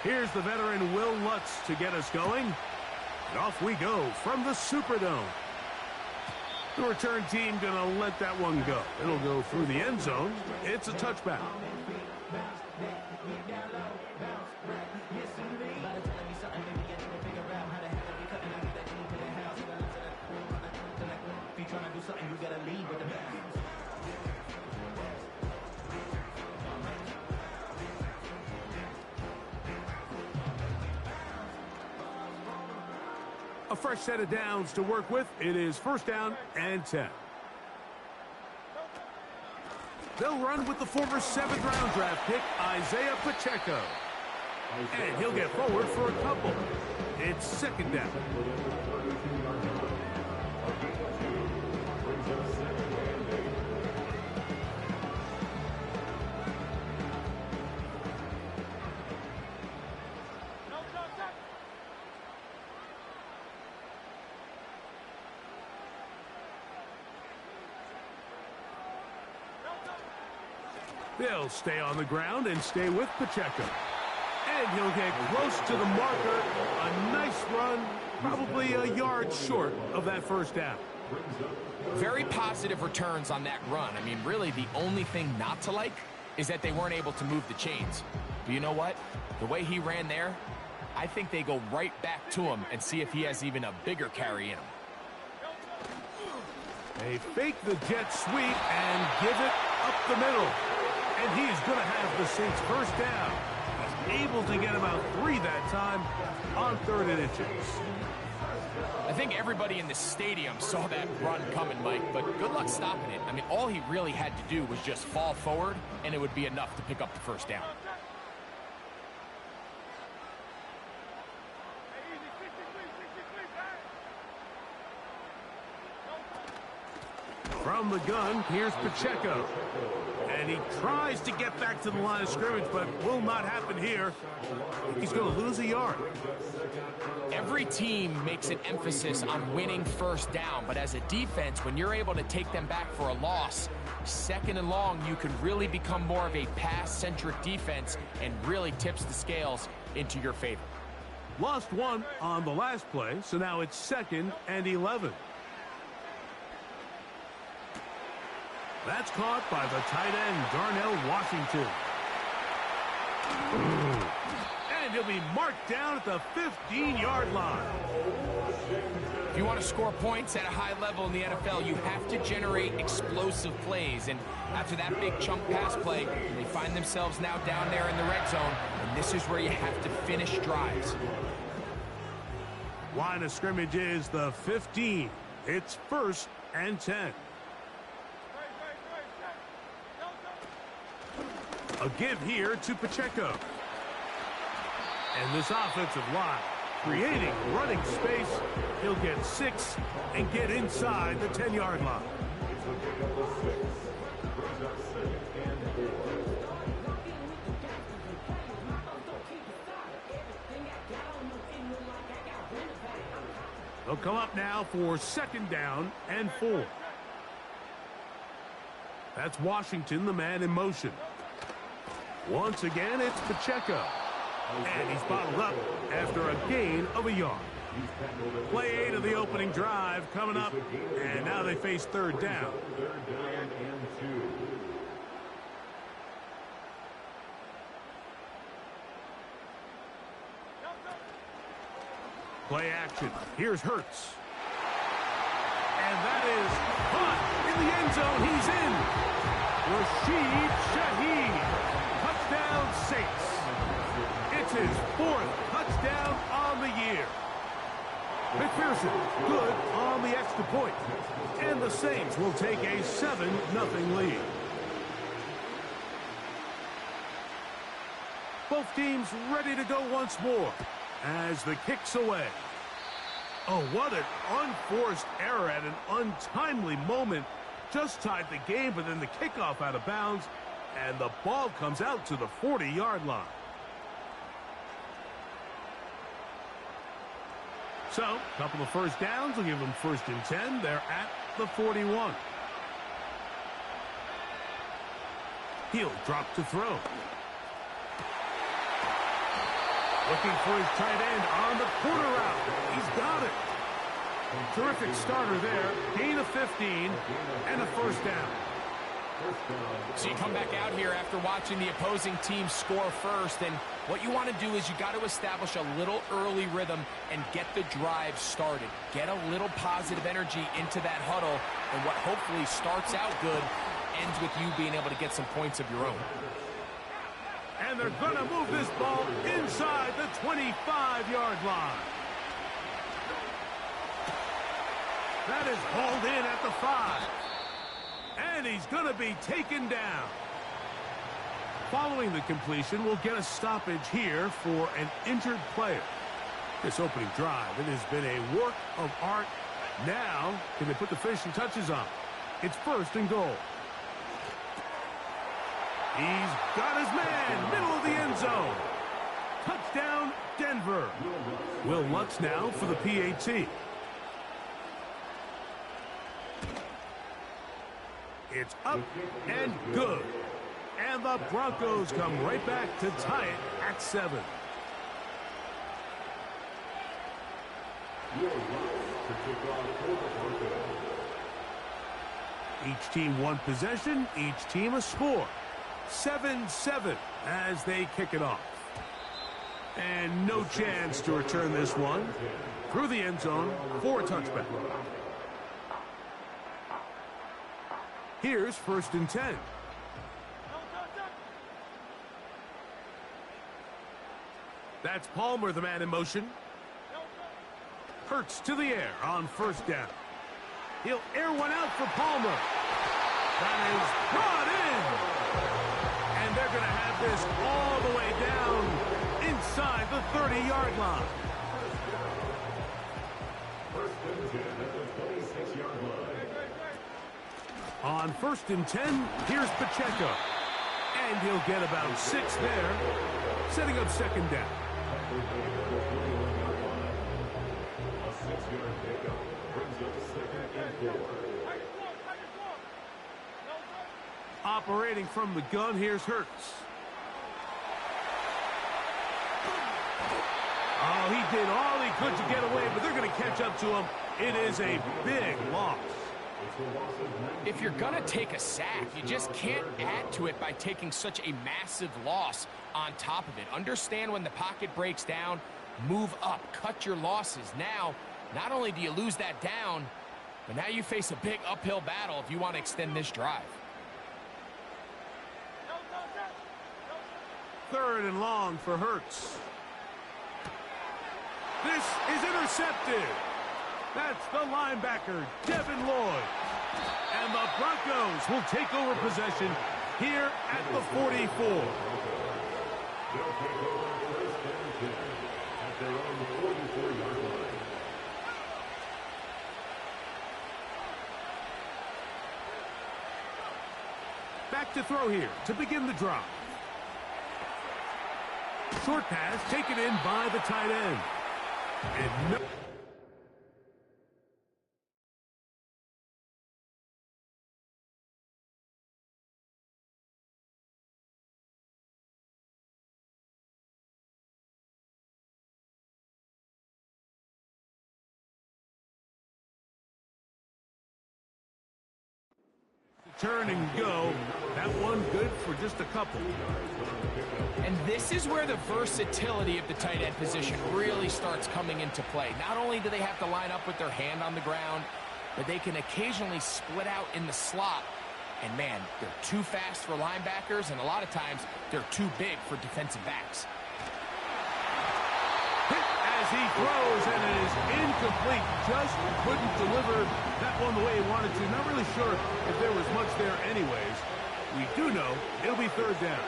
Here's the veteran Will Lutz to get us going. And off we go from the Superdome. The return team going to let that one go. It'll go through the end zone. It's a touchback. A fresh set of downs to work with. It is first down and 10. They'll run with the former 7th-round draft pick, Isaiah Pacheco. And he'll get forward for a couple. It's second down. They'll stay on the ground and stay with Pacheco. And he'll get close to the marker. A nice run, probably a yard short of that first down. Very positive returns on that run. I mean, really, the only thing not to like is that they weren't able to move the chains. But you know what? The way he ran there, I think they go right back to him and see if he has even a bigger carry in him. They fake the jet sweep and give it up the middle. And he's going to have the Saints first down. He's able to get about 3 that time on 3rd and inches. I think everybody in the stadium saw that run coming, Mike, but good luck stopping it. I mean, all he really had to do was just fall forward, and it would be enough to pick up the first down. From the gun, here's Pacheco. And he tries to get back to the line of scrimmage, but will not happen here. He's going to lose a yard. Every team makes an emphasis on winning first down, but as a defense, when you're able to take them back for a loss, 2nd and long, you can really become more of a pass-centric defense and really tips the scales into your favor. Lost 1 on the last play, so now it's 2nd and 11. That's caught by the tight end, Darnell Washington. And he'll be marked down at the 15-yard line. If you want to score points at a high level in the NFL, you have to generate explosive plays. And after that big chunk pass play, they find themselves now down there in the red zone. And this is where you have to finish drives. Line of scrimmage is the 15. It's 1st and 10. A give here to Pacheco. And this offensive line creating running space. He'll get 6 and get inside the 10-yard line. They'll come up now for 2nd down and 4. That's Washington, the man in motion. Once again, it's Pacheco. And he's bottled up after a gain of a yard. Play 8 of the opening drive coming up. And now they face 3rd down. Play action. Here's Hurts. And that is caught in the end zone. He's in. Rashid Shaheed. Touchdown, Saints. It's his 4th touchdown on the year. McPherson, good on the extra point. And the Saints will take a 7-0 lead. Both teams ready to go once more as the kick's away. Oh, what an unforced error at an untimely moment. Just tied the game, but then the kickoff out of bounds. And the ball comes out to the 40-yard line. So, a couple of first downs will give them 1st and 10. They're at the 41. He'll drop to throw. Looking for his tight end on the corner route. He's got it. Terrific starter there. Gain of 15 and a first down. So you come back out here after watching the opposing team score first, and what you want to do is you got to establish a little early rhythm and get the drive started. Get a little positive energy into that huddle, and what hopefully starts out good ends with you being able to get some points of your own. And they're going to move this ball inside the 25-yard line. That is hauled in at the 5. And he's going to be taken down. Following the completion, we'll get a stoppage here for an injured player. This opening drive, it has been a work of art. Now, can they put the finishing touches on? It's first and goal. He's got his man, middle of the end zone. Touchdown, Denver. Will Lutz now for the PAT. It's up and good. And the Broncos come right back to tie it at 7. Each team one possession, each team a score. 7-7 as they kick it off. And no chance to return this one. Through the end zone for a touchback. Here's first and 10. That's Palmer, the man in motion. Hurts to the air on first down. He'll air one out for Palmer. That is brought in. And they're going to have this all the way down inside the 30-yard line. On first and 10, here's Pacheco. And he'll get about 6 there, setting up second down. A 6-yard pickup brings up second and 4. Operating from the gun, here's Hurts. Oh, he did all he could to get away, but they're going to catch up to him. It is a big loss. If you're going to take a sack, you just can't add to it by taking such a massive loss on top of it. Understand when the pocket breaks down, move up, cut your losses. Now, not only do you lose that down, but now you face a big uphill battle if you want to extend this drive. Third and long for Hurts. This is intercepted. That's the linebacker, Devin Lloyd. And the Broncos will take over possession here at the 44. They'll take over first and 10 at their own 44-yard line. Back to throw here to begin the drive. Short pass taken in by the tight end. And no... Turn and go. That one good for just a couple. And this is where the versatility of the tight end position really starts coming into play. Not only do they have to line up with their hand on the ground, but they can occasionally split out in the slot. And man, they're too fast for linebackers, and a lot of times they're too big for defensive backs. Hit as he throws, and it is incomplete. Just couldn't deliver that one the way he wanted to. Not really sure if there was much there anyways. We do know it'll be third down.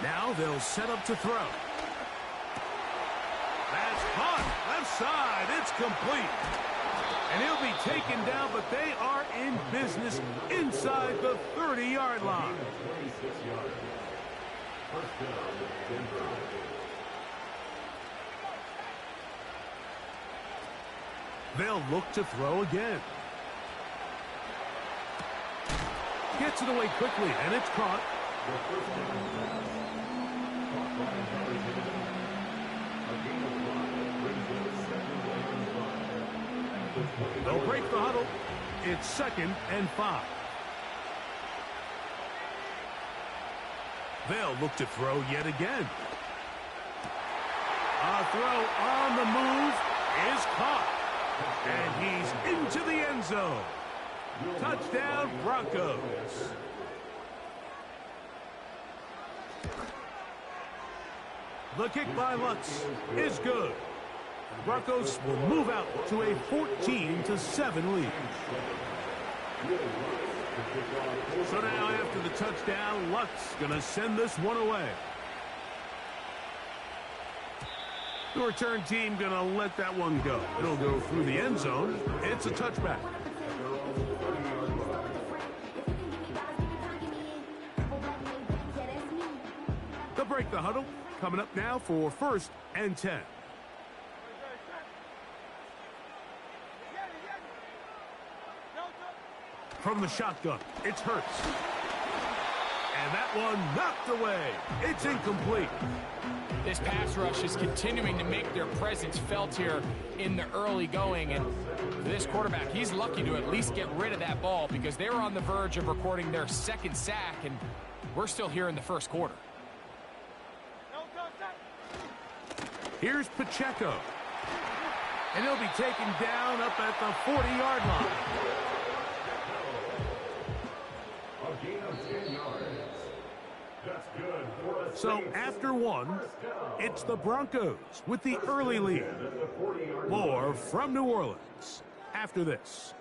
Now they'll set up to throw. That's caught. Left side. It's complete. And he'll be taken down, but they are in business inside the 30-yard line. 26 yards. First down, Denver. They'll look to throw again. Gets it away quickly, and it's caught. They'll break the huddle. It's 2nd and 5. They'll look to throw yet again. A throw on the move is caught. And he's into the end zone. Touchdown, Broncos. The kick by Lutz is good. The Broncos will move out to a 14-7 lead. So now after the touchdown, Lutz going to send this one away. The return team going to let that one go. It'll go through the end zone. It's a touchback. They'll break the huddle. Coming up now for 1st and 10. From the shotgun, it's Hurts. And that one knocked away. It's incomplete. This pass rush is continuing to make their presence felt here in the early going. And this quarterback, he's lucky to at least get rid of that ball because they were on the verge of recording their 2nd sack, and we're still here in the 1st quarter. Here's Pacheco. And he'll be taken down up at the 40-yard line. So after one, it's the Broncos with the early lead. More from New Orleans after this.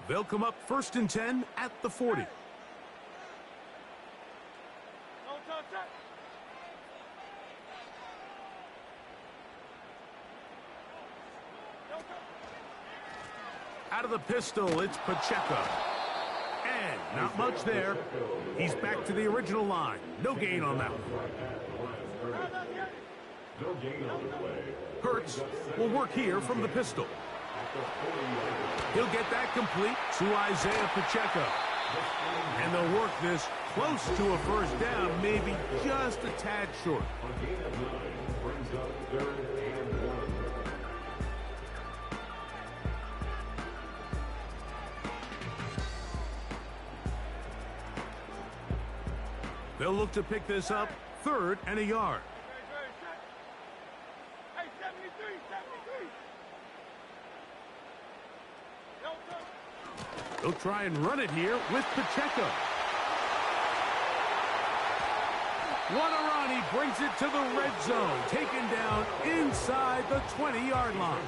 They'll come up 1st and 10 at the 40. Out of the pistol, it's Pacheco. And not much there. He's back to the original line. No gain on that one. Hurts will work here from the pistol. He'll get that complete to Isaiah Pacheco. And they'll work this close to a 1st down, maybe just a tad short. They'll look to pick this up 3rd and a yard. They'll try and run it here with Pacheco. What a run. He brings it to the red zone. Taken down inside the 20-yard line.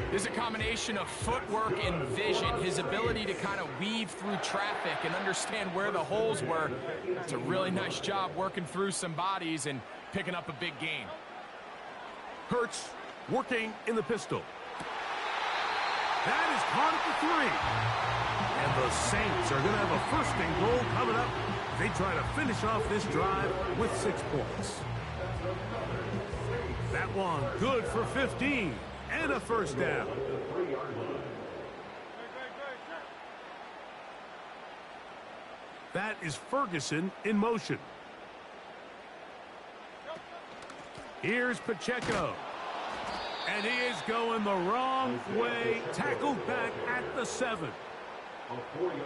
There's a combination of footwork and vision, his ability to kind of weave through traffic and understand where the holes were. It's a really nice job working through some bodies and picking up a big gain. Hurts working in the pistol. That is caught at the 3. And the Saints are going to have a 1st and goal coming up. They try to finish off this drive with 6 points. That one good for 15 and a 1st down. That is Ferguson in motion. Here's Pacheco. And he is going the wrong way. Tackled back at the 7.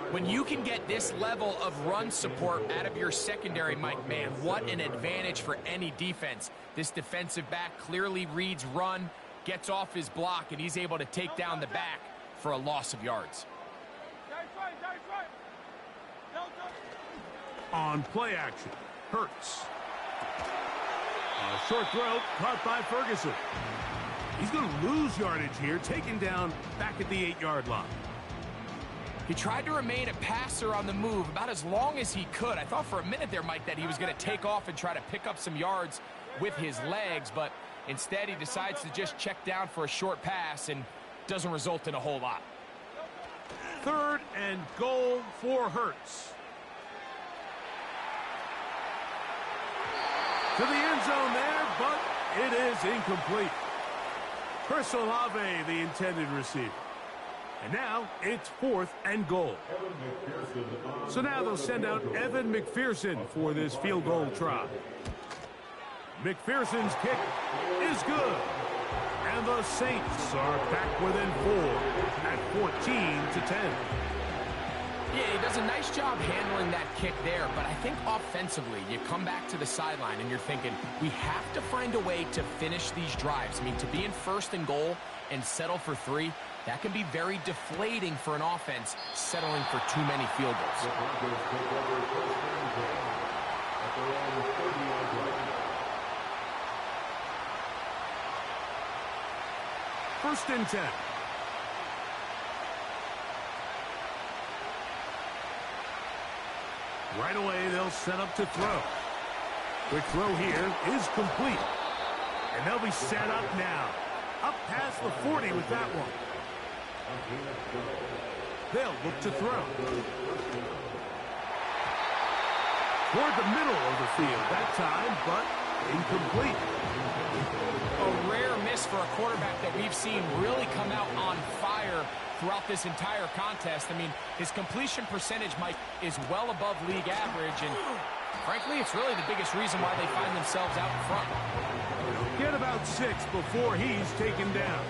When you can get this level of run support out of your secondary, Mike, man, what an advantage for any defense. This defensive back clearly reads run, gets off his block, and he's able to take down the back for a loss of yards. On play action, Hurts. A short throw caught by Ferguson. He's going to lose yardage here, taken down back at the 8-yard line. He tried to remain a passer on the move about as long as he could. I thought for a minute there, Mike, that he was going to take off and try to pick up some yards with his legs, but instead he decides to just check down for a short pass and doesn't result in a whole lot. 3rd and goal for Hurts. To the end zone there, but it is incomplete. Chris Olave, the intended receiver. And now it's 4th and goal. So now they'll send out Evan McPherson for this field goal try. McPherson's kick is good. And the Saints are back within 4 at 14-10. Yeah, he does a nice job handling that kick there, but I think offensively, you come back to the sideline and you're thinking, we have to find a way to finish these drives. I mean, to be in 1st and goal and settle for 3, that can be very deflating for an offense settling for too many field goals. First and 10. Right away, they'll set up to throw. Quick throw here is complete. And they'll be set up now. Up past the 40 with that one. They'll look to throw. Toward the middle of the field that time, but incomplete. A rare miss for a quarterback that we've seen really come out on fire throughout this entire contest. I mean, his completion percentage, Mike, is well above league average, and frankly, it's really the biggest reason why they find themselves out in front. Get about 6 before he's taken down.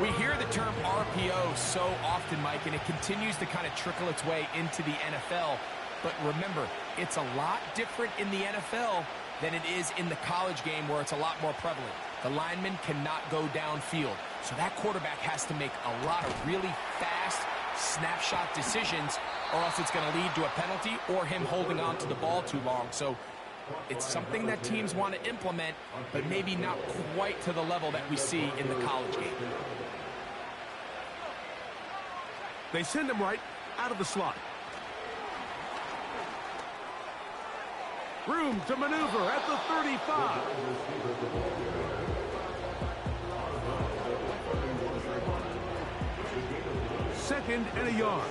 We hear the term RPO so often, Mike, and it continues to kind of trickle its way into the NFL. But remember, it's a lot different in the NFL than it is in the college game where it's a lot more prevalent. The lineman cannot go downfield. So that quarterback has to make a lot of really fast snapshot decisions, or else it's going to lead to a penalty or him holding on to the ball too long. So it's something that teams want to implement, but maybe not quite to the level that we see in the college game. They send him right out of the slot. Room to maneuver at the 35. Second and a yard.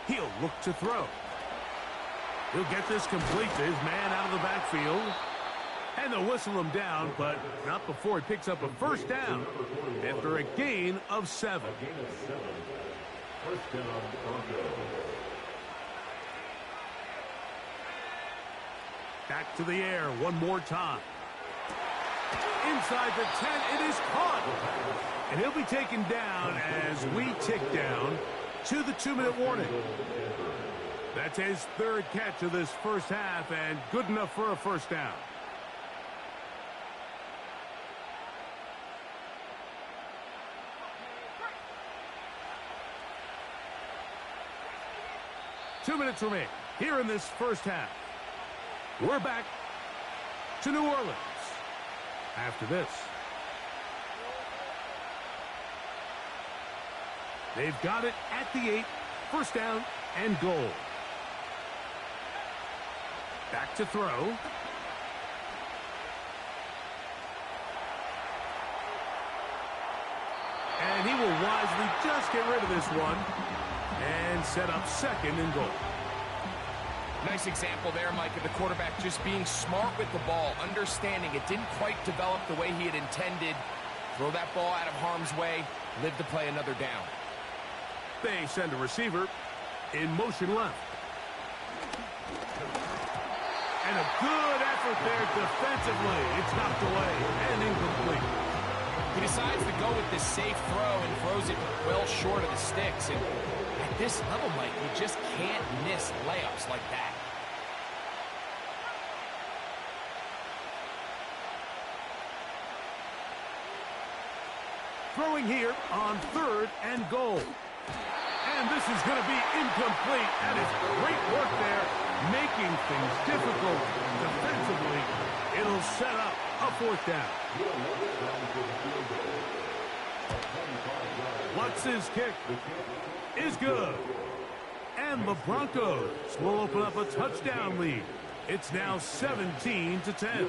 He'll look to throw. He'll get this complete to his man out of the backfield. And they'll whistle him down, but not before he picks up a first down after a gain of 7. Back to the air one more time. Inside the 10, it is caught. And he'll be taken down as we tick down to the 2-minute warning. That's his 3rd catch of this first half, and good enough for a first down. Two minutes remain here in this first half. We're back to New Orleans after this. They've got it at the 8, first down and goal. Back to throw. And he will wisely just get rid of this one and set up 2nd and goal. Nice example there, Mike, of the quarterback just being smart with the ball, understanding it didn't quite develop the way he had intended. Throw that ball out of harm's way, live to play another down. They send a receiver in motion left. And a good effort there defensively. It's knocked away and incomplete. He decides to go with this safe throw and throws it well short of the sticks. And at this level, Mike, you just can't miss layups like that. Throwing here on 3rd and goal. And this is going to be incomplete. That is great work there, making things difficult defensively. It'll set up a 4th down. Watson's kick is good. And the Broncos will open up a touchdown lead. It's now 17-10.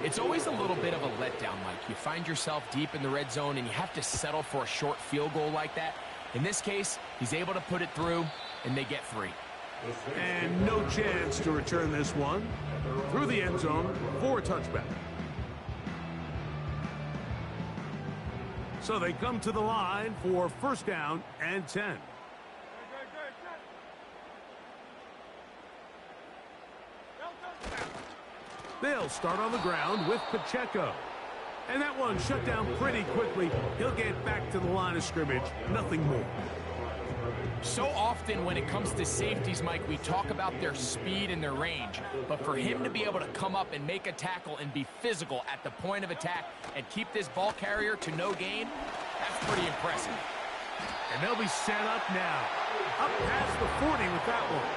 It's always a little bit of a letdown, Mike. You find yourself deep in the red zone and you have to settle for a short field goal like that. In this case, he's able to put it through, and they get 3. And no chance to return this one through the end zone for a touchback. So they come to the line for first down and 10. They'll start on the ground with Pacheco. And that one shut down pretty quickly. He'll get back to the line of scrimmage. Nothing more. So often when it comes to safeties, Mike, we talk about their speed and their range. But for him to be able to come up and make a tackle and be physical at the point of attack and keep this ball carrier to no gain, that's pretty impressive. And they'll be set up now. Up past the 40 with that one.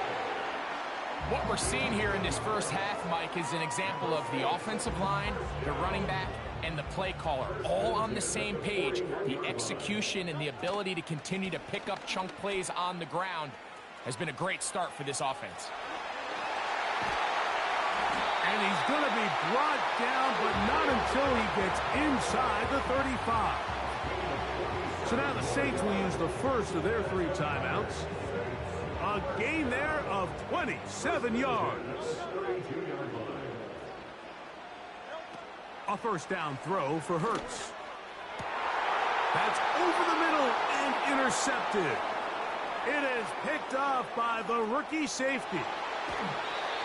What we're seeing here in this first half, Mike, is an example of the offensive line, the running back, and the play caller all on the same page. The execution and the ability to continue to pick up chunk plays on the ground has been a great start for this offense. And he's going to be brought down, but not until he gets inside the 35. So now the Saints will use the first of their 3 timeouts. A gain there of 27 yards. A first down throw for Hurts. That's over the middle and intercepted. It is picked off by the rookie safety.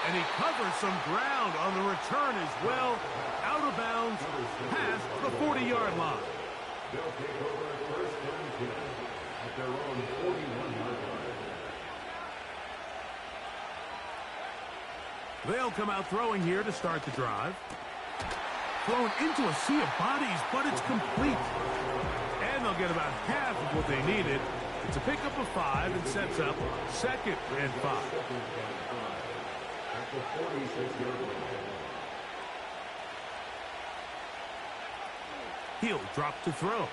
And he covers some ground on the return as well. Out of bounds past the 40-yard line. They'll take over at first and 10 at their own 41-yard line. They'll come out throwing here to start the drive. Thrown into a sea of bodies, but it's complete. And they'll get about half of what they needed. It's a pickup of 5 and sets up 2nd and 5. At the 46-yard line. He'll drop to throw.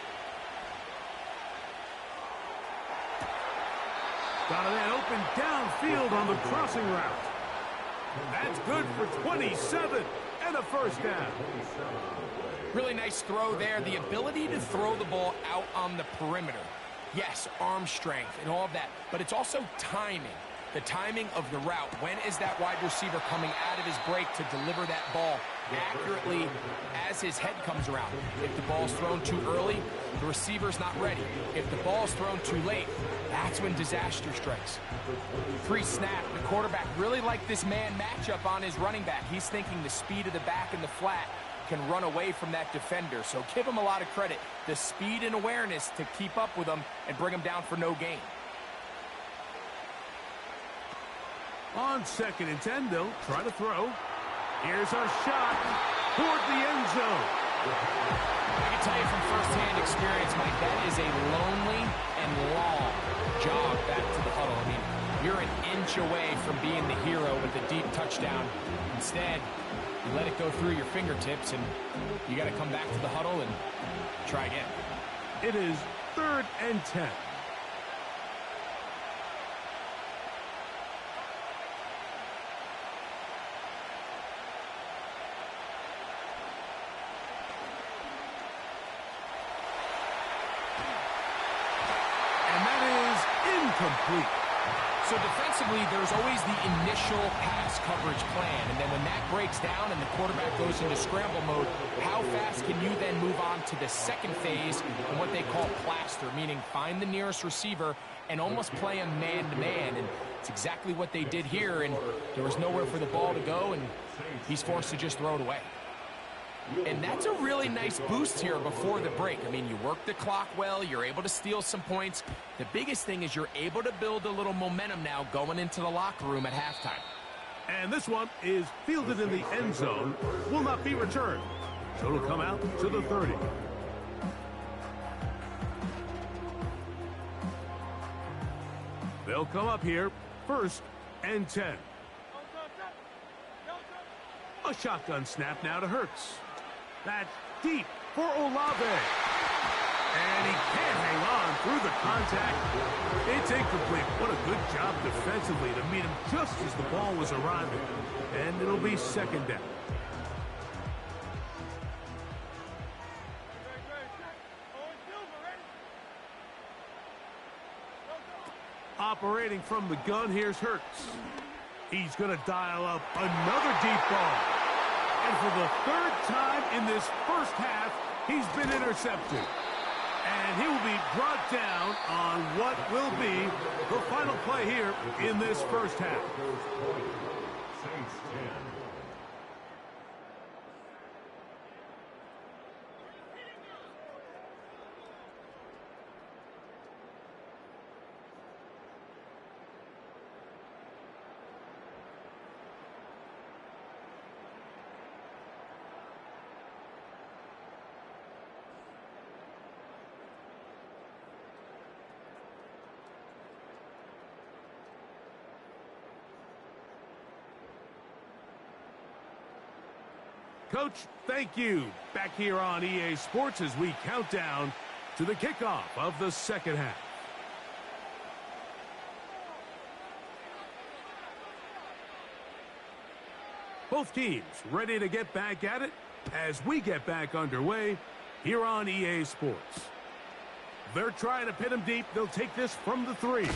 Got a man open downfield on the crossing route. That's good for 27 and a first down. Really nice throw there. The ability to throw the ball out on the perimeter. Yes, arm strength and all of that, but it's also timing. The timing of the route. When is that wide receiver coming out of his break to deliver that ball accurately as his head comes around? If the ball's thrown too early, the receiver's not ready. If the ball's thrown too late, that's when disaster strikes. Pre-snap, the quarterback really liked this man matchup on his running back. He's thinking the speed of the back in the flat can run away from that defender. So give him a lot of credit. The speed and awareness to keep up with him and bring him down for no gain. On 2nd and 10, they'll try to throw. Here's a shot toward the end zone. I can tell you from firsthand experience, Mike, that is a lonely and long jog back to the huddle. I mean, you're an inch away from being the hero with a deep touchdown. Instead, you let it go through your fingertips, and you got to come back to the huddle and try again. It is 3rd and 10. Complete. So defensively, there's always the initial pass coverage plan, and then when that breaks down and the quarterback goes into scramble mode, how fast can you then move on to the second phase and what they call plaster, meaning find the nearest receiver and almost play him man-to-man, and it's exactly what they did here, and there was nowhere for the ball to go, and he's forced to just throw it away. And that's a really nice boost here before the break. I mean, you work the clock well, you're able to steal some points. The biggest thing is you're able to build a little momentum now going into the locker room at halftime. And this one is fielded in the end zone, will not be returned. So it'll come out to the 30. They'll come up here, 1st and 10. A shotgun snap now to Hurts. That's deep for Olave. And he can't hang on through the contact. It's incomplete. What a good job defensively to meet him just as the ball was arriving. And it'll be 2nd down. A operating from the gun. Here's Hurts. He's going to dial up another deep ball. And for the third time in this first half, he's been intercepted. And he will be brought down on what will be the final play here in this first half. Saints 10. Coach, thank you. Back here on EA Sports as we count down to the kickoff of the second half. Both teams ready to get back at it as we get back underway here on EA Sports. They're trying to pin him deep. They'll take this from the 3.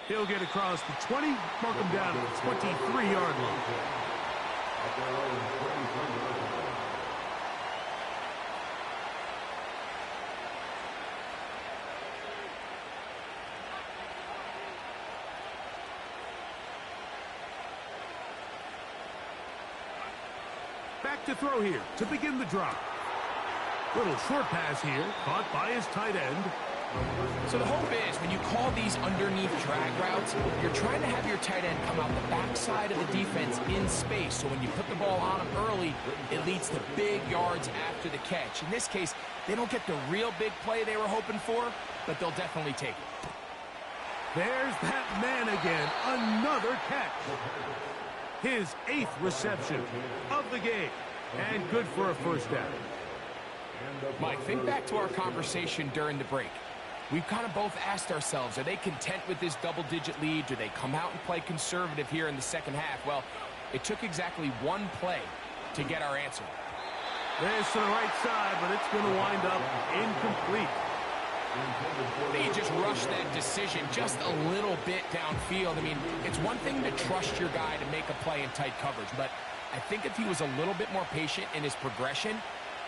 He'll get across the 20, mark him down at the 23-yard line. At their own 23-yard line. Back to throw here to begin the drive. Little short pass here, caught by his tight end. So the hope is when you call these underneath drag routes, you're trying to have your tight end come out the backside of the defense in space. So when you put the ball on him early, it leads to big yards after the catch. In this case, they don't get the real big play they were hoping for, but they'll definitely take it. There's that man again, another catch. His 8th reception of the game, and good for a first down. Mike, think back to our conversation during the break. We've kind of both asked ourselves, are they content with this double-digit lead? Do they come out and play conservative here in the second half? Well, it took exactly one play to get our answer. There's to the right side, but it's going to wind up incomplete. They just rushed that decision just a little bit downfield. I mean, it's one thing to trust your guy to make a play in tight coverage, but I think if he was a little bit more patient in his progression,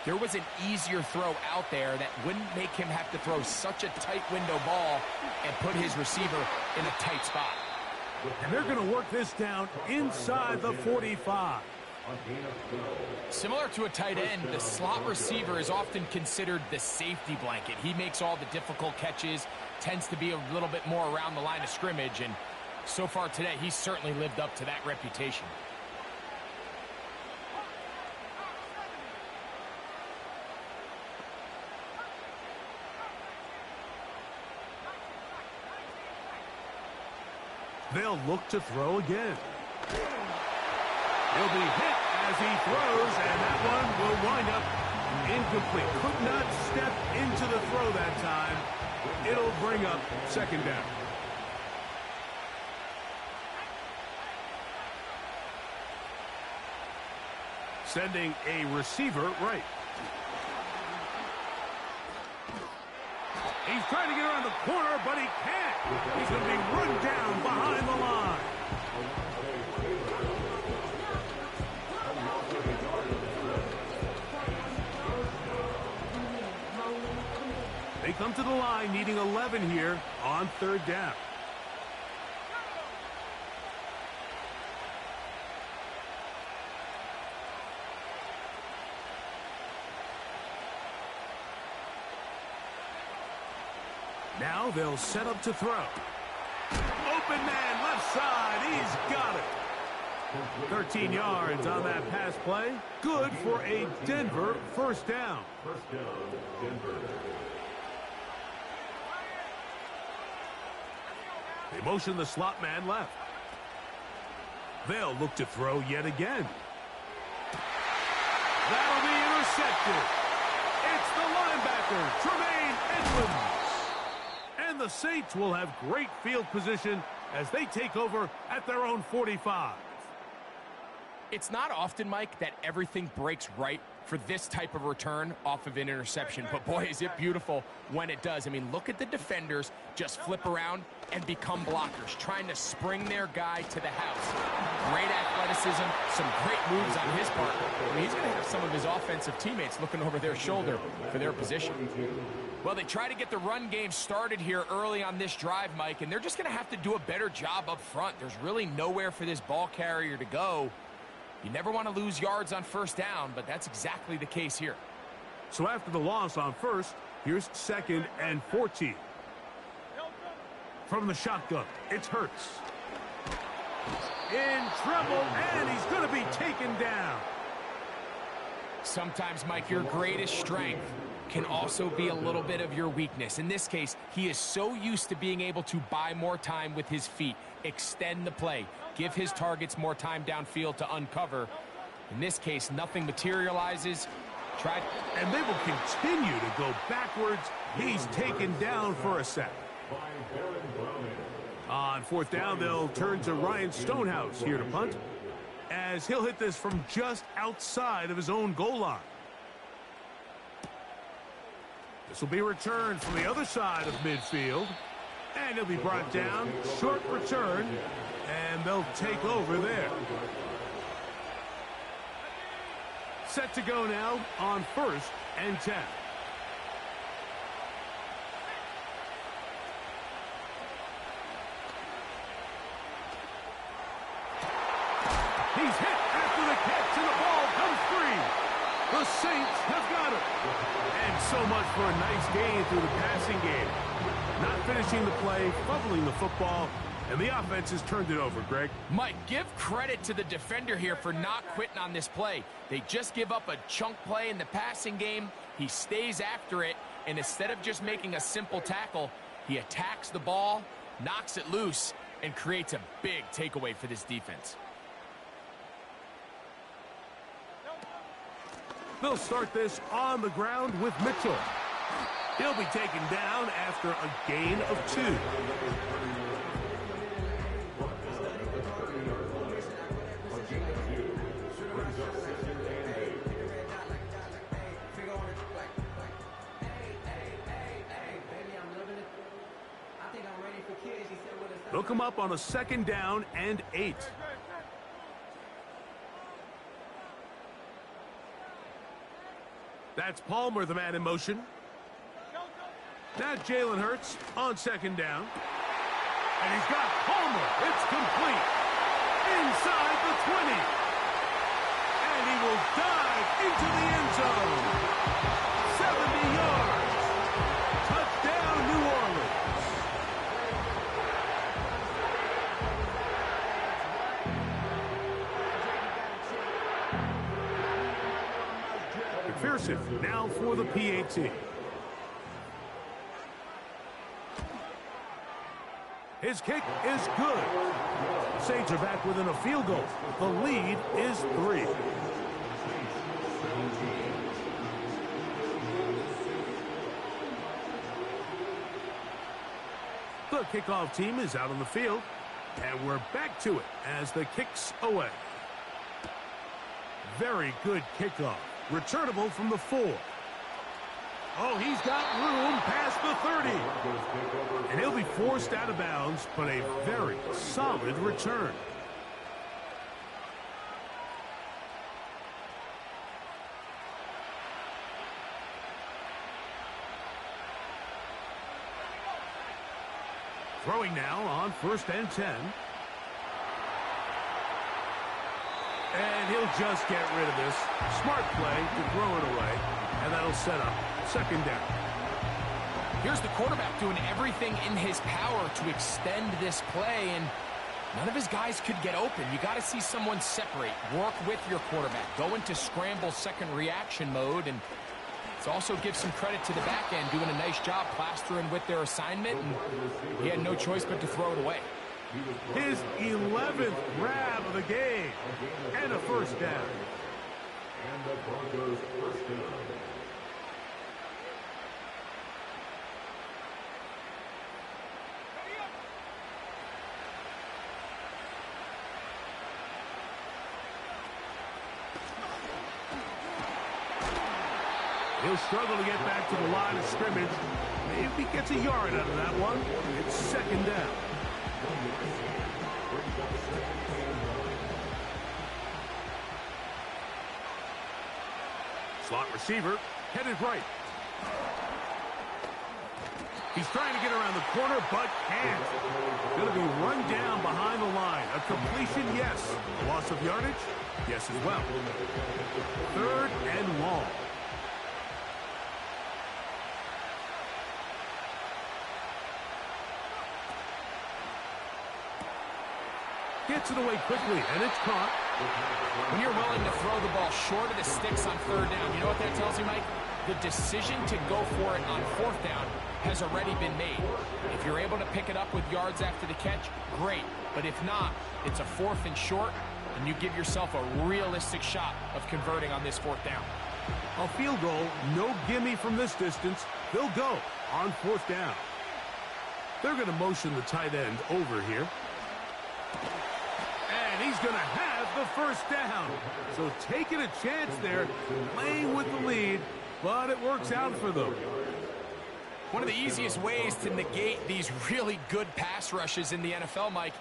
there was an easier throw out there that wouldn't make him have to throw such a tight window ball and put his receiver in a tight spot. And they're going to work this down inside the 45. Similar to a tight end, the slot receiver is often considered the safety blanket. He makes all the difficult catches, tends to be a little bit more around the line of scrimmage, and so far today, he's certainly lived up to that reputation. They'll look to throw again. He'll be hit as he throws, and that one will wind up incomplete. Could not step into the throw that time. It'll bring up second down. Sending a receiver right. He's trying to get around the corner, but he can't. He's going to be run down behind the line. They come to the line needing 11 here on third down. Now they'll set up to throw. Open man, left side. He's got it. 13 yards on that pass play. Good for a Denver first down. First down, Denver. They motion the slot man left. They'll look to throw yet again. That'll be intercepted. It's the linebacker, Tremaine Edmonds. And the Saints will have great field position as they take over at their own 45. It's not often, Mike, that everything breaks right for this type of return off of an interception. But boy, is it beautiful when it does. I mean, look at the defenders just flip around and become blockers, trying to spring their guy to the house. Great athleticism, some great moves on his part. I mean, he's going to have some of his offensive teammates looking over their shoulder for their position. Well, they try to get the run game started here early on this drive, Mike, and they're just going to have to do a better job up front. There's really nowhere for this ball carrier to go. You never want to lose yards on first down, but that's exactly the case here. So after the loss on first, here's 2nd and 14. From the shotgun, it's Hurts. In trouble, and he's going to be taken down. Sometimes, Mike, your greatest strength can also be a little bit of your weakness. In this case, he is so used to being able to buy more time with his feet, extend the play, give his targets more time downfield to uncover. In this case, nothing materializes. And they will continue to go backwards. He's taken down for a sack. On 4th down, they'll turn to Ryan Stonehouse here to punt, as he'll hit this from just outside of his own goal line. This will be returned from the other side of midfield, and he'll be brought down. Short return, and they'll take over there. Set to go now on 1st and 10. He's hit after the catch, and the ball comes free. The Saints have got it. And so much for a nice gain through the passing game. Not finishing the play, fumbling the football, and the offense has turned it over, Greg. Mike, give credit to the defender here for not quitting on this play. They just give up a chunk play in the passing game. He stays after it, and instead of just making a simple tackle, he attacks the ball, knocks it loose, and creates a big takeaway for this defense. They'll start this on the ground with Mitchell. He'll be taken down after a gain of 2. They'll come up on a 2nd down and 8. That's Palmer, the man in motion. Now Jalen Hurts on 2nd down. And he's got Palmer. It's complete. Inside the 20. And he will dive into the end zone. 70 yards. Touchdown, New Orleans. McPherson now for the PAT. His kick is good. Saints are back within a field goal. The lead is 3. The kickoff team is out on the field, and we're back to it as the kick's away. Very good kickoff. Returnable from the 4. Oh, he's got room past the 30. And he'll be forced out of bounds, but a very solid return. Throwing now on 1st and 10. And he'll just get rid of this. Smart play to throw it away. And that'll set up 2nd down. Here's the quarterback doing everything in his power to extend this play, and none of his guys could get open. You got to see someone separate, work with your quarterback, go into scramble second reaction mode, and it also gives some credit to the back end doing a nice job plastering with their assignment, and he had no choice but to throw it away. His 11th grab of the game, and a 1st down. And the Broncos' 1st down. He'll struggle to get back to the line of scrimmage. Maybe he gets a yard out of that one. It's second down. Slot receiver headed right. He's trying to get around the corner, but can't. Going to be run down behind the line. A completion, yes. A loss of yardage, yes as well. Third and long. Gets it away quickly, and it's caught. When you're willing to throw the ball short of the sticks on third down, you know what that tells you, Mike? The decision to go for it on fourth down has already been made. If you're able to pick it up with yards after the catch, great. But if not, it's a fourth and short, and you give yourself a realistic shot of converting on this fourth down. A field goal, no gimme from this distance. They'll go on fourth down. They're going to motion the tight end over here. And he's going to have the first down. So taking a chance there, playing with the lead, but it works out for them. One of the easiest ways to negate these really good pass rushes in the NFL, Mike,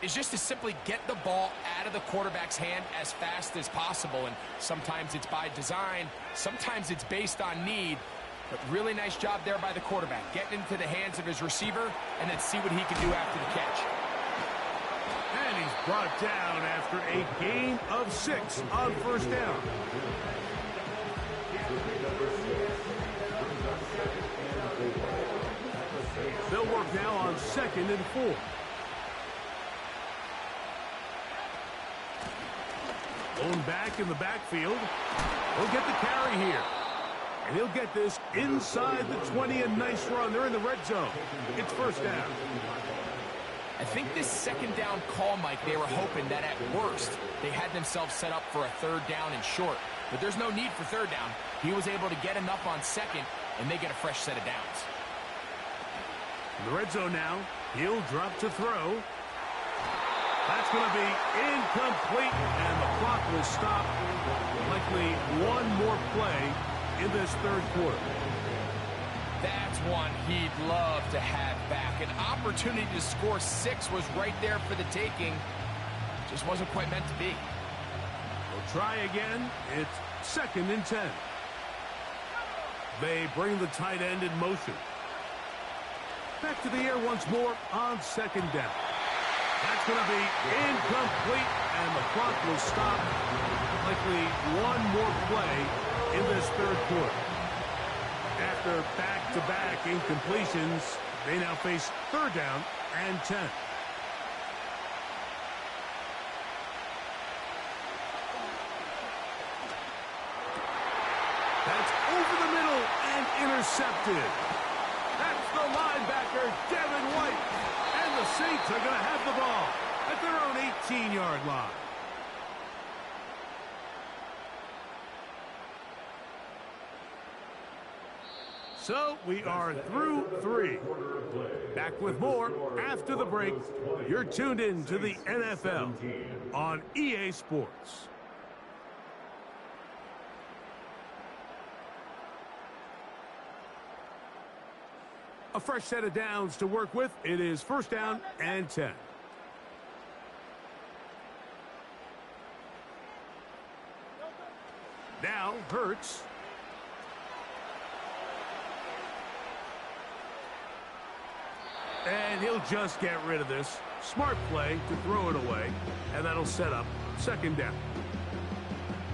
is just to simply get the ball out of the quarterback's hand as fast as possible. And sometimes it's by design, sometimes it's based on need. But really nice job there by the quarterback, getting into the hands of his receiver, and then see what he can do after the catch. And he's brought down after a gain of 6 on first down. They'll work now on second and 4. Going back in the backfield. He'll get the carry here. And he'll get this inside the 20. A nice run. They're in the red zone. It's first down. I think this second down call, Mike, they were hoping that at worst they had themselves set up for a third down and short. But there's no need for third down. He was able to get enough on second, and they get a fresh set of downs. In the red zone now. He'll drop to throw. That's going to be incomplete, and the clock will stop. Likely one more play in this third quarter. That's one he'd love to have back. An opportunity to score 6 was right there for the taking. Just wasn't quite meant to be. We'll try again. It's second and 10. They bring the tight end in motion. Back to the air once more on second down. That's going to be incomplete, and the clock will stop. Likely one more play in this third quarter. After back-to-back incompletions, they now face third down and 10. That's over the middle and intercepted. That's the linebacker, Devin White. And the Saints are going to have the ball at their own 18-yard line. So we are through 3. Back with more after the break. You're tuned in to the NFL on EA Sports. A fresh set of downs to work with. It is first down and 10. Now Hurts. And he'll just get rid of this. Smart play to throw it away. And that'll set up second down.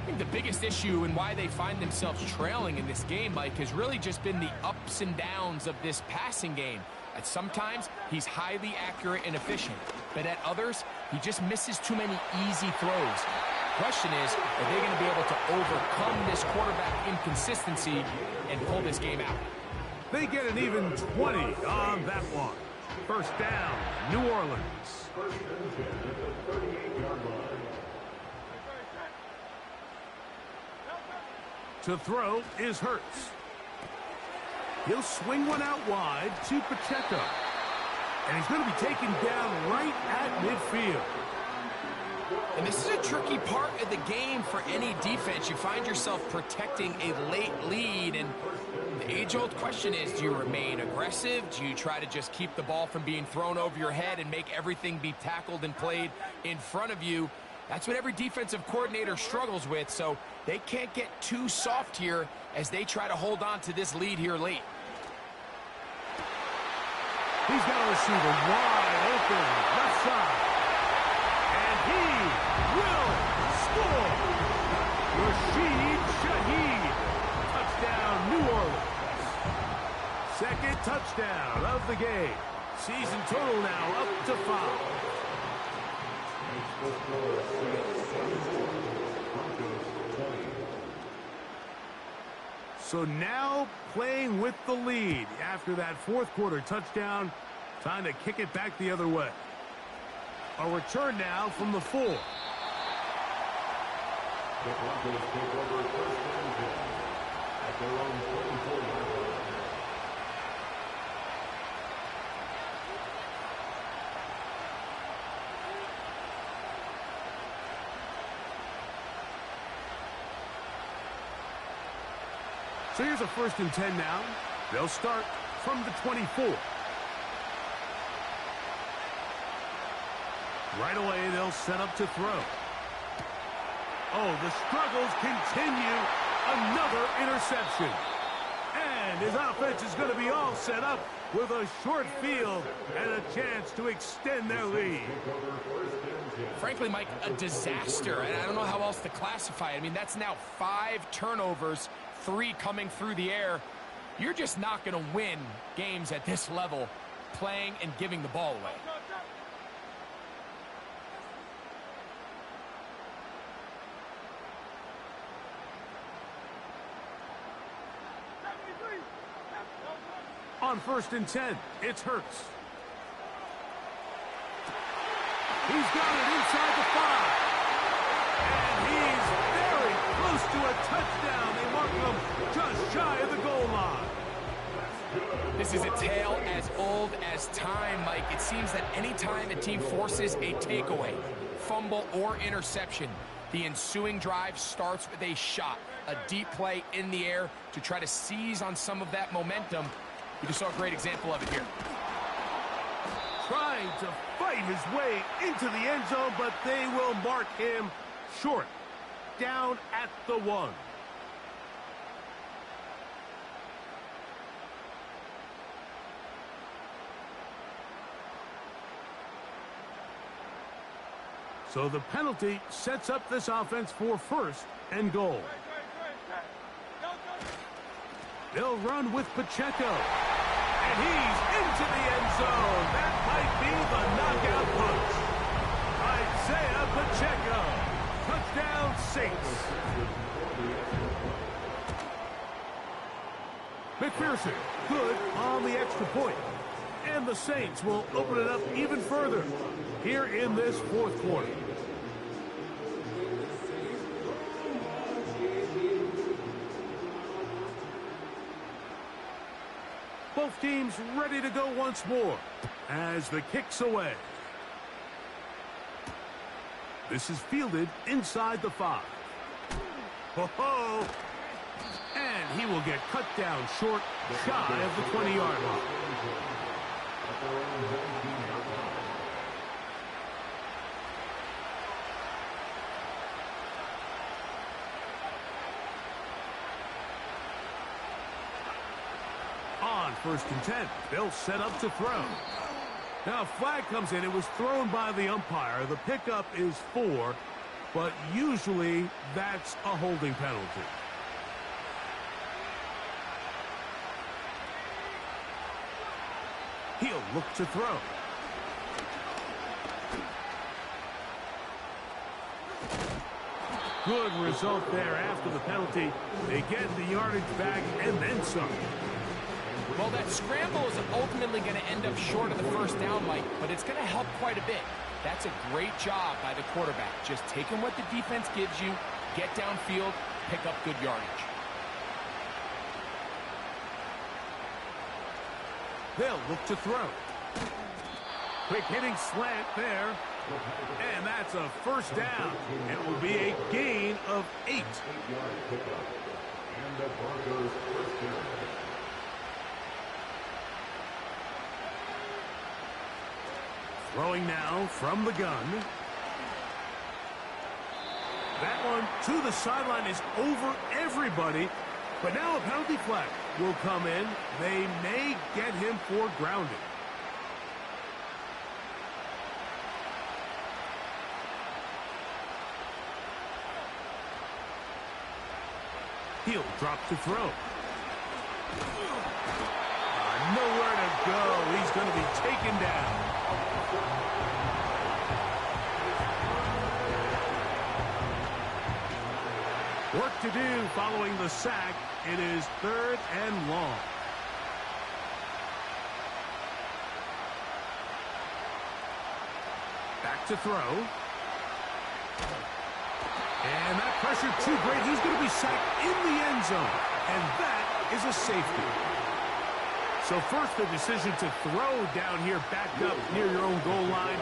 I think the biggest issue and why they find themselves trailing in this game, Mike, has really just been the ups and downs of this passing game. At sometimes, he's highly accurate and efficient. But at others, he just misses too many easy throws. Question is, are they going to be able to overcome this quarterback inconsistency and pull this game out? They get an even 20 on that one. First down, New Orleans. To throw is Hurts. He'll swing one out wide to Pacheco. And he's going to be taken down right at midfield. And this is a tricky part of the game for any defense. You find yourself protecting a late lead, and the age-old question is, do you remain aggressive? Do you try to just keep the ball from being thrown over your head and make everything be tackled and played in front of you? That's what every defensive coordinator struggles with, so they can't get too soft here as they try to hold on to this lead here late. He's got a receiver wide open, left side. And he will score. Rashid Shaheed. Touchdown, New Orleans. Second touchdown of the game. Season total now up to 5. So now playing with the lead after that fourth quarter touchdown. Time to kick it back the other way. A return now from the 4. The Broncos take over first and 10 at their own 24-yard line. So here's a 1st and 10 now. They'll start from the 24. Right away, they'll set up to throw. Oh, the struggles continue. Another interception. And his offense is going to be all set up with a short field and a chance to extend their lead. Frankly, Mike, a disaster. And I don't know how else to classify it. I mean, that's now 5 turnovers, 3 coming through the air. You're just not going to win games at this level playing and giving the ball away. On 1st and 10, it's Hurts. He's got it inside the 5. And he's very close to a touchdown. They mark him just shy of the goal line. This is a tale as old as time, Mike. It seems that anytime a team forces a takeaway, fumble, or interception, the ensuing drive starts with a shot, a deep play in the air to try to seize on some of that momentum. You just saw a great example of it here. Trying to fight his way into the end zone, but they will mark him short. Down at the 1. So the penalty sets up this offense for 1st and goal. They'll run with Pacheco. And he's into the end zone. That might be the knockout punch. Isaiah Pacheco. Touchdown, Saints. McPherson, good on the extra point. And the Saints will open it up even further here in this 4th quarter. Both teams ready to go once more as the kick's away. This is fielded inside the 5. Ho-ho! And he will get cut down short, shy of the 20-yard line. On 1st and 10, they'll set up to throw. Now a flag comes in. It was thrown by the umpire. The pickup is 4, but usually that's a holding penalty. He'll look to throw. Good result there after the penalty. They get the yardage back and then some. Well, that scramble is ultimately going to end up short of the 1st down, Mike, but it's going to help quite a bit. That's a great job by the quarterback. Just taking what the defense gives you, get downfield, pick up good yardage. They'll look to throw. Quick hitting slant there. And that's a first down. It will be a gain of 8. 8-yard pickup. And the Broncos first down. Throwing now from the gun. That one to the sideline is over everybody. But now a penalty flag will come in. They may get him for grounding. He'll drop to throw. Nowhere to go. He's going to be taken down. Work to do following the sack. It is 3rd and long. Back to throw. And that pressure too great. He's going to be sacked in the end zone. And that is a safety. So first the decision to throw down here backed up near your own goal line.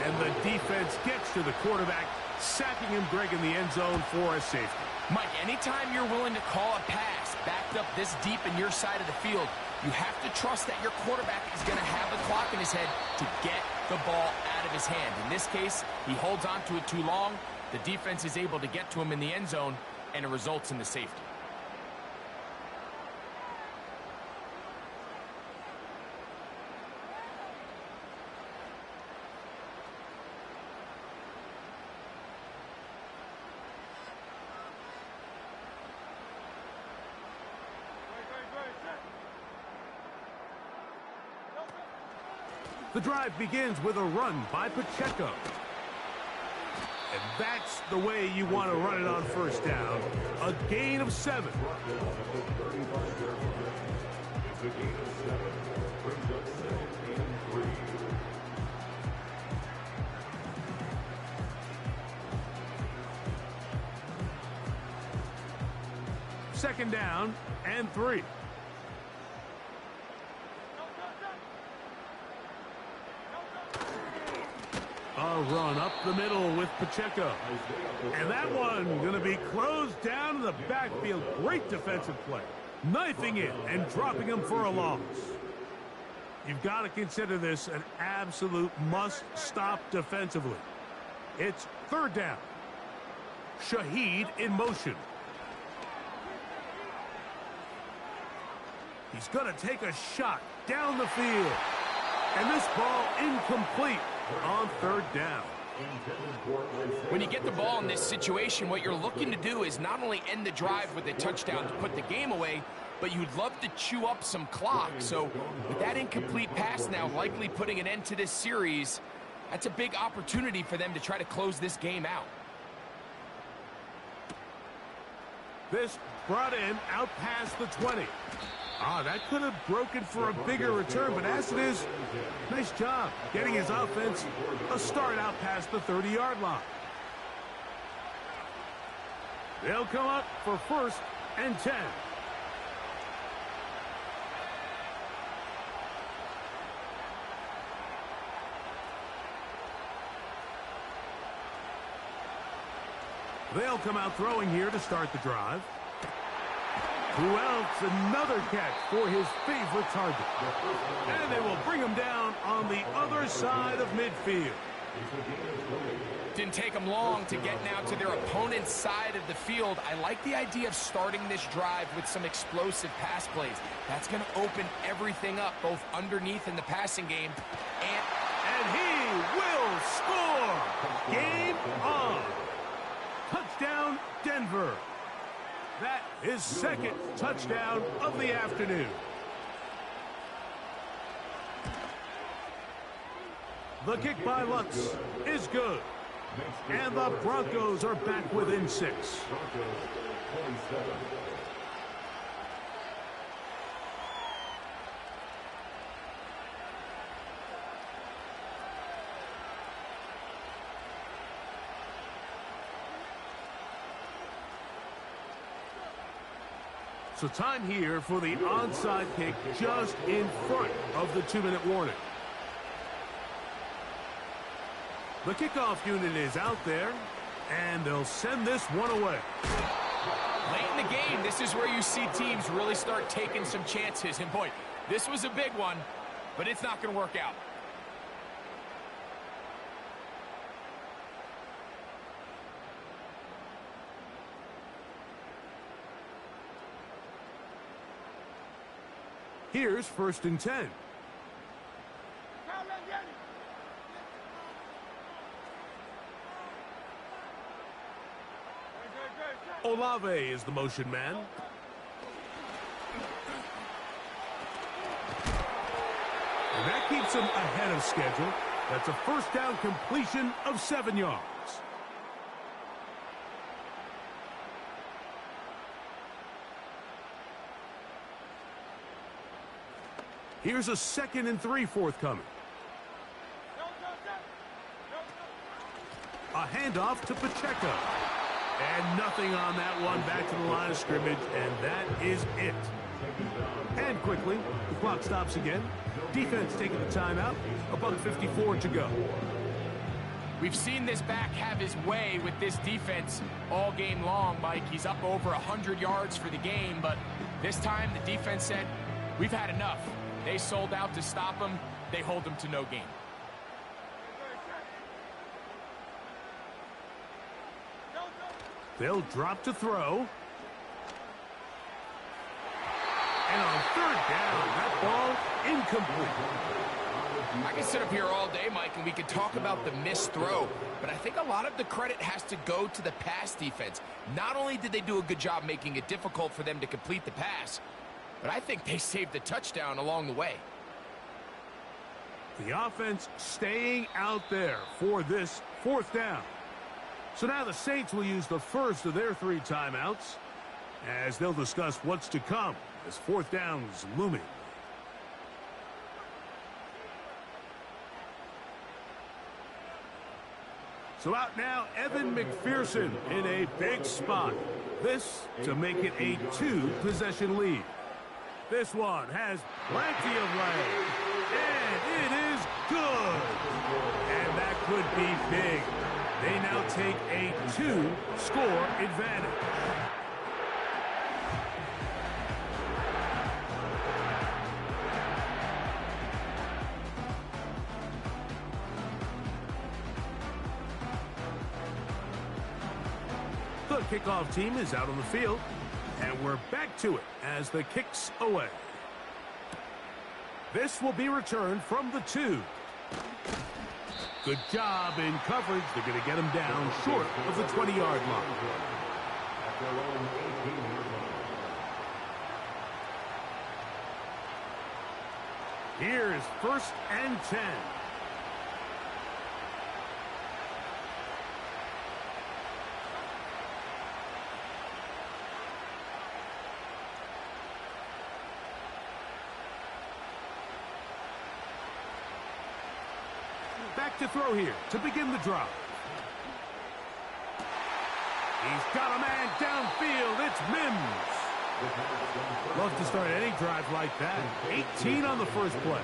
And the defense gets to the quarterback, sacking him, Greg, in the end zone for a safety. Mike, anytime you're willing to call a pass backed up this deep in your side of the field, you have to trust that your quarterback is going to have the clock in his head to get the ball out of his hand. In this case, he holds on to it too long. The defense is able to get to him in the end zone, and it results in the safety. The drive begins with a run by Pacheco. And that's the way you want to run it on first down. A gain of 7. It's a gain of 7. Brings up 2nd and 3. Second down and 3. A run up the middle with Pacheco. And that one going to be closed down in the backfield. Great defensive play. Knifing it and dropping him for a loss. You've got to consider this an absolute must-stop defensively. It's 3rd down. Shaheed in motion. He's going to take a shot down the field. And this ball incomplete on 3rd down. When you get the ball in this situation, what you're looking to do is not only end the drive with a touchdown to put the game away, but you'd love to chew up some clock. So with that incomplete pass now likely putting an end to this series, that's a big opportunity for them to try to close this game out. This brought in out past the 20. That could have broken for a bigger return, but as it is, nice job getting his offense a start out past the 30-yard line. They'll come up for 1st and 10. They'll come out throwing here to start the drive. Who else? Another catch for his favorite target. And they will bring him down on the other side of midfield. Didn't take them long to get now to their opponent's side of the field. I like the idea of starting this drive with some explosive pass plays. That's going to open everything up, both underneath in the passing game. And he will score! Game on! Touchdown, Denver. That is 2nd touchdown of the afternoon. The kick by Lutz is good. And the Broncos are back within 6. Broncos 27. So time here for the onside kick just in front of the 2-minute warning. The kickoff unit is out there, and they'll send this one away. Late in the game, this is where you see teams really start taking some chances. And boy, this was a big one, but it's not going to work out. Here's 1st and 10. Olave is the motion man. And that keeps him ahead of schedule. That's a 1st down completion of 7 yards. Here's a 2nd and 3 forthcoming. A handoff to Pacheco. And nothing on that one, back to the line of scrimmage, and that is it. And quickly, the clock stops again. Defense taking the timeout, $1:54 to go. We've seen this back have his way with this defense all game long, Mike. He's up over 100 yards for the game, but this time the defense said, we've had enough. They sold out to stop him. They hold him to no gain. They'll drop to throw. And on 3rd down, that ball incomplete. I can sit up here all day, Mike, and we could talk about the missed throw, but I think a lot of the credit has to go to the pass defense. Not only did they do a good job making it difficult for them to complete the pass, but I think they saved the touchdown along the way. The offense staying out there for this 4th down. So now the Saints will use the first of their 3 timeouts as they'll discuss what's to come as 4th down is looming. So out now, Evan McPherson in a big spot. This to make it a 2-possession lead. This one has plenty of leg, and it is good. And that could be big. They now take a 2-score advantage. The kickoff team is out on the field, and we're back to it as the kick's away. This will be returned from the 2. Good job in coverage. They're going to get him down short of the 20-yard line. Here's 1st and 10. Back to throw here to begin the drive. He's got a man downfield. It's Mims. Love to start any drive like that. 18 on the first play.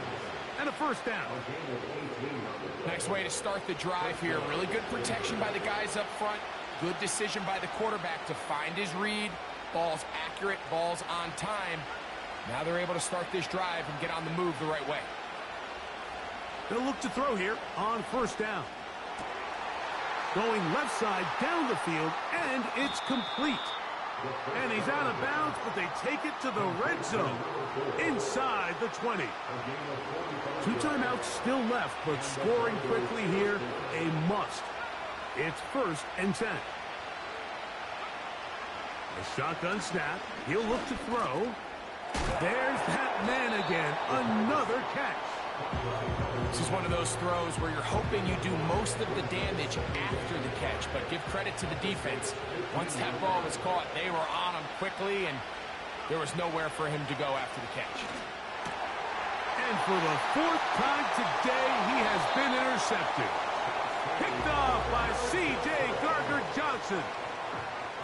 And a 1st down. Nice way to start the drive here. Really good protection by the guys up front. Good decision by the quarterback to find his read. Ball's accurate. Ball's on time. Now they're able to start this drive and get on the move the right way. They'll look to throw here on 1st down. Going left side down the field, and it's complete. And he's out of bounds, but they take it to the red zone inside the 20. 2 timeouts still left, but scoring quickly here, a must. It's 1st and 10. A shotgun snap. He'll look to throw. There's that man again. Another catch. This is one of those throws where you're hoping you do most of the damage after the catch, but give credit to the defense. Once that ball was caught, they were on him quickly, and there was nowhere for him to go after the catch. And for the 4th time today, he has been intercepted. Picked off by C.J. Gardner-Johnson.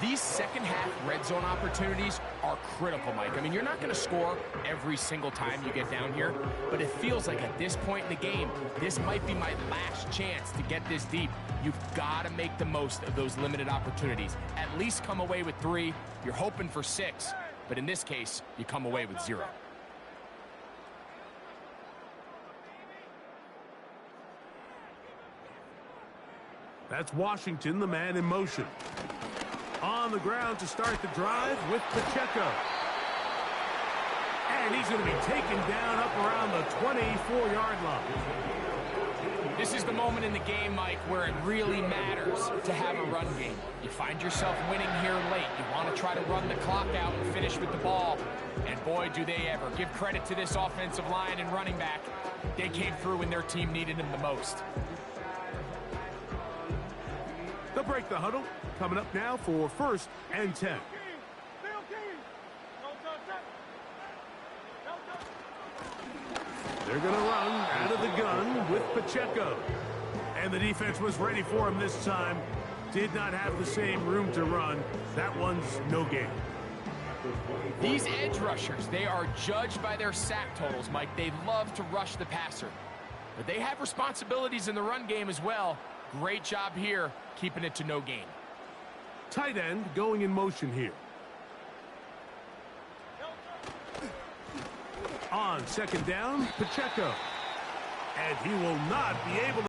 These second half red zone opportunities are critical, Mike. I mean, you're not going to score every single time you get down here, but it feels like at this point in the game, this might be my last chance to get this deep. You've got to make the most of those limited opportunities. At least come away with 3. You're hoping for 6, but in this case, you come away with 0. That's Washington, the man in motion. On the ground to start the drive with Pacheco. And he's going to be taken down up around the 24-yard line. This is the moment in the game, Mike, where it really matters to have a run game. You find yourself winning here late. You want to try to run the clock out and finish with the ball. And boy, do they ever. Give credit to this offensive line and running back. They came through when their team needed them the most. They'll break the huddle. Coming up now for 1st and 10. They're going to run out of the gun with Pacheco. And the defense was ready for him this time. Did not have the same room to run. That one's no gain. These edge rushers, they are judged by their sack totals, Mike. They love to rush the passer. But they have responsibilities in the run game as well. Great job here, keeping it to no gain. Tight end going in motion here. On 2nd down, Pacheco. And he will not be able to